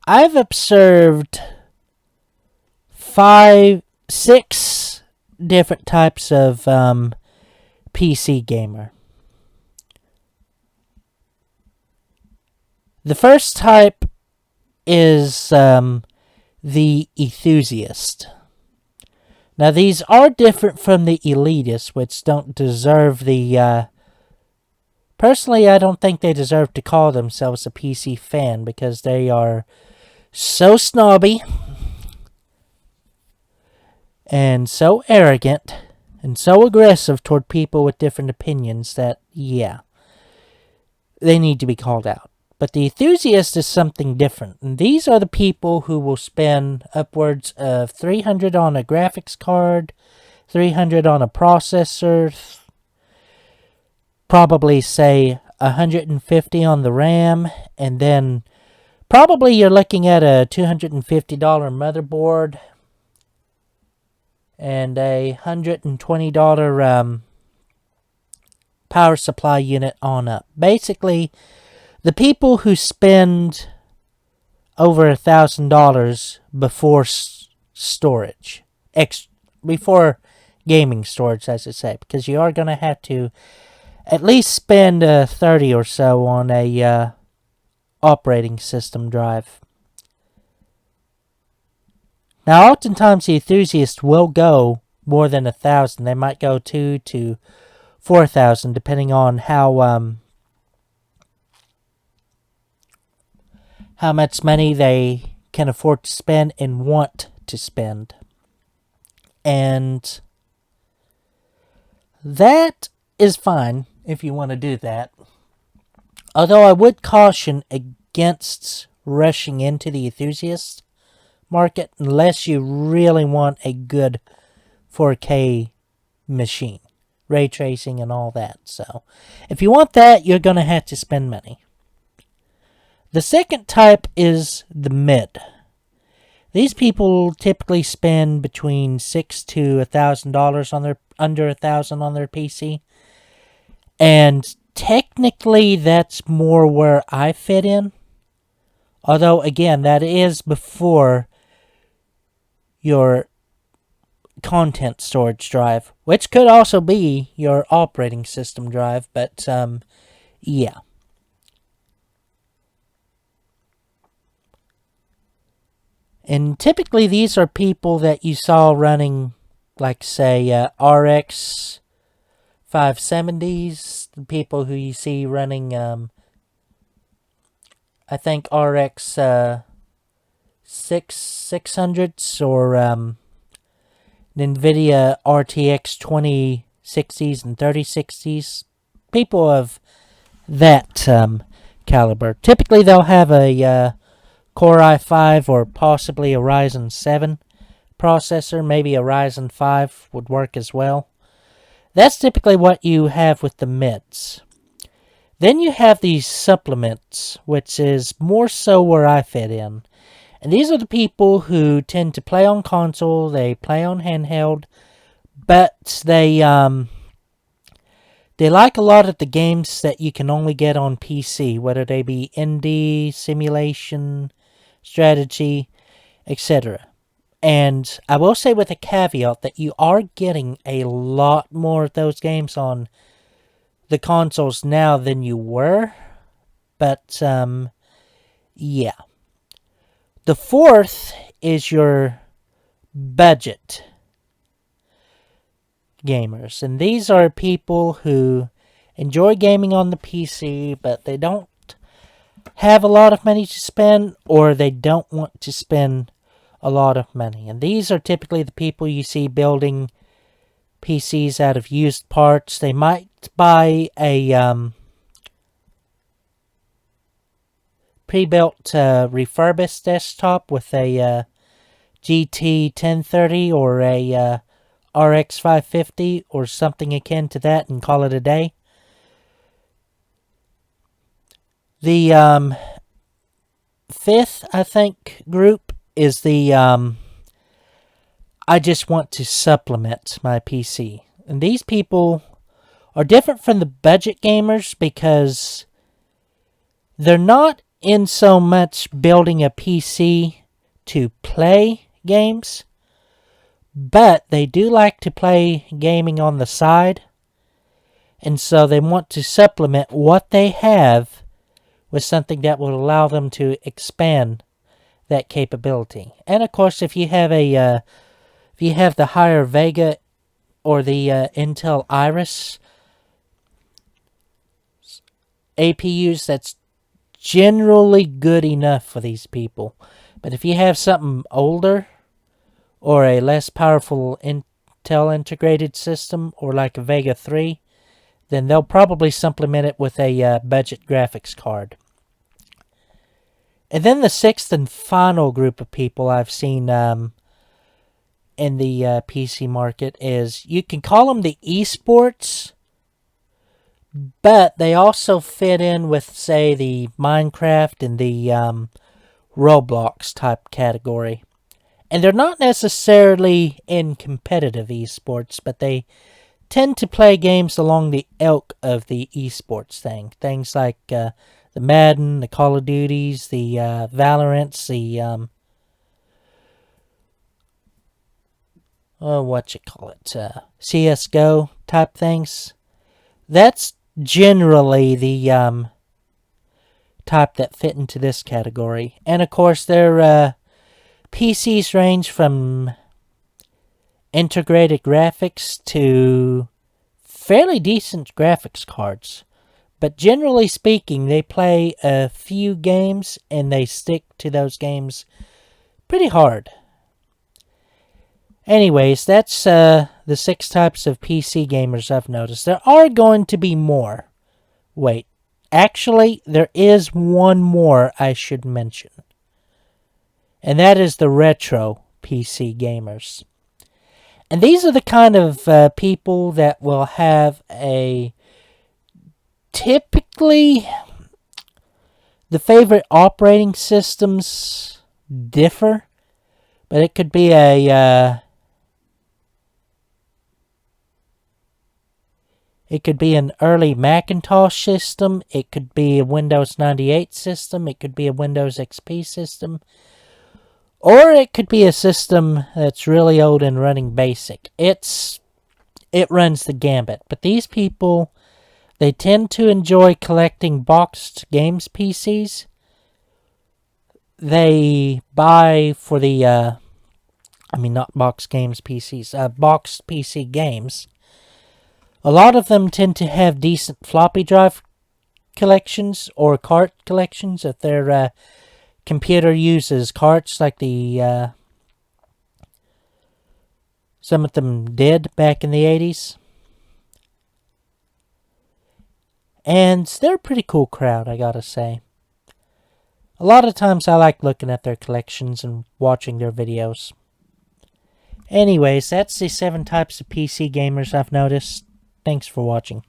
I've observed 6 different types of PC gamer. The first type is the enthusiast. Now, these are different from the elitists, which don't deserve the. Personally, I don't think they deserve to call themselves a PC fan because they are so snobby and so arrogant and so aggressive toward people with different opinions that, yeah, they need to be called out. But the enthusiast is something different. And these are the people who will spend upwards of $300 on a graphics card, $300 on a processor, probably say $150 on the RAM, and then probably you're looking at a $250 motherboard and a $120 power supply unit on up. Basically, the people who spend over $1,000 before storage, before gaming storage, as I say, because you are going to have to at least spend 30 or so on a operating system drive. Now, oftentimes the enthusiasts will go more than 1,000. They might go 2 to 4,000, depending on how much money they can afford to spend and want to spend. And that is fine if you want to do that. Although I would caution against rushing into the enthusiast market unless you really want a good 4K machine, ray tracing and all that. So if you want that, you're going to have to spend money. The second type is the mid. These people typically spend between $600 to $1,000 on under $1,000 on their PC. And technically that's more where I fit in. Although again, that is before your content storage drive, which could also be your operating system drive, but yeah. And typically these are people that you saw running, like say, RX 570s, the people who you see running, I think RX 600s or NVIDIA RTX 2060s and 3060s. People of that caliber. Typically they'll have a Core i5 or possibly a Ryzen 7 processor. Maybe a Ryzen 5 would work as well. That's typically what you have with the mids. Then you have these supplements, which is more so where I fit in. And these are the people who tend to play on console, they play on handheld, but they like a lot of the games that you can only get on PC, whether they be indie, simulation, strategy, etc. And I will say with a caveat that you are getting a lot more of those games on the consoles now than you were. But, yeah. The fourth is your budget gamers. And these are people who enjoy gaming on the PC, but they don't have a lot of money to spend, or they don't want to spend a lot of money. And these are typically the people you see building PCs out of used parts. They might buy a pre-built refurbished desktop with a GT 1030 or a RX 550 or something akin to that and call it a day. The fifth, I think, group is the I just want to supplement my PC. And these people are different from the budget gamers because they're not in so much building a PC to play games, but they do like to play gaming on the side, and so they want to supplement what they have with something that will allow them to expand that capability. And of course, if you have the higher Vega or the Intel Iris APUs, that's generally good enough for these people. But if you have something older or a less powerful Intel integrated system, or like a Vega 3, then they'll probably supplement it with a budget graphics card. And then the sixth and final group of people I've seen in the PC market is, you can call them the esports, but they also fit in with, say, the Minecraft and the Roblox type category. And they're not necessarily in competitive esports, but they tend to play games along the ilk of the esports thing. Things like the Madden, the Call of Duties, the Valorants, the CSGO type things. That's generally the type that fit into this category. And of course, their PCs range from integrated graphics to fairly decent graphics cards. But generally speaking, they play a few games and they stick to those games pretty hard. Anyways, that's the 6 types of PC gamers I've noticed. There are going to be more. Wait, actually, there is one more I should mention. And that is the retro PC gamers. And these are the kind of people that will have a... Typically, the favorite operating systems differ. But it could be a... It could be an early Macintosh system. It could be a Windows 98 system. It could be a Windows XP system. Or it could be a system that's really old and running BASIC. It runs the gambit. But these people, they tend to enjoy collecting boxed games PCs. They buy for the... not boxed games PCs. Boxed PC games. A lot of them tend to have decent floppy drive collections or cart collections if their computer uses carts like the some of them did back in the 80s. And they're a pretty cool crowd, I gotta say. A lot of times I like looking at their collections and watching their videos. Anyways, that's the 7 types of PC gamers I've noticed. Thanks for watching.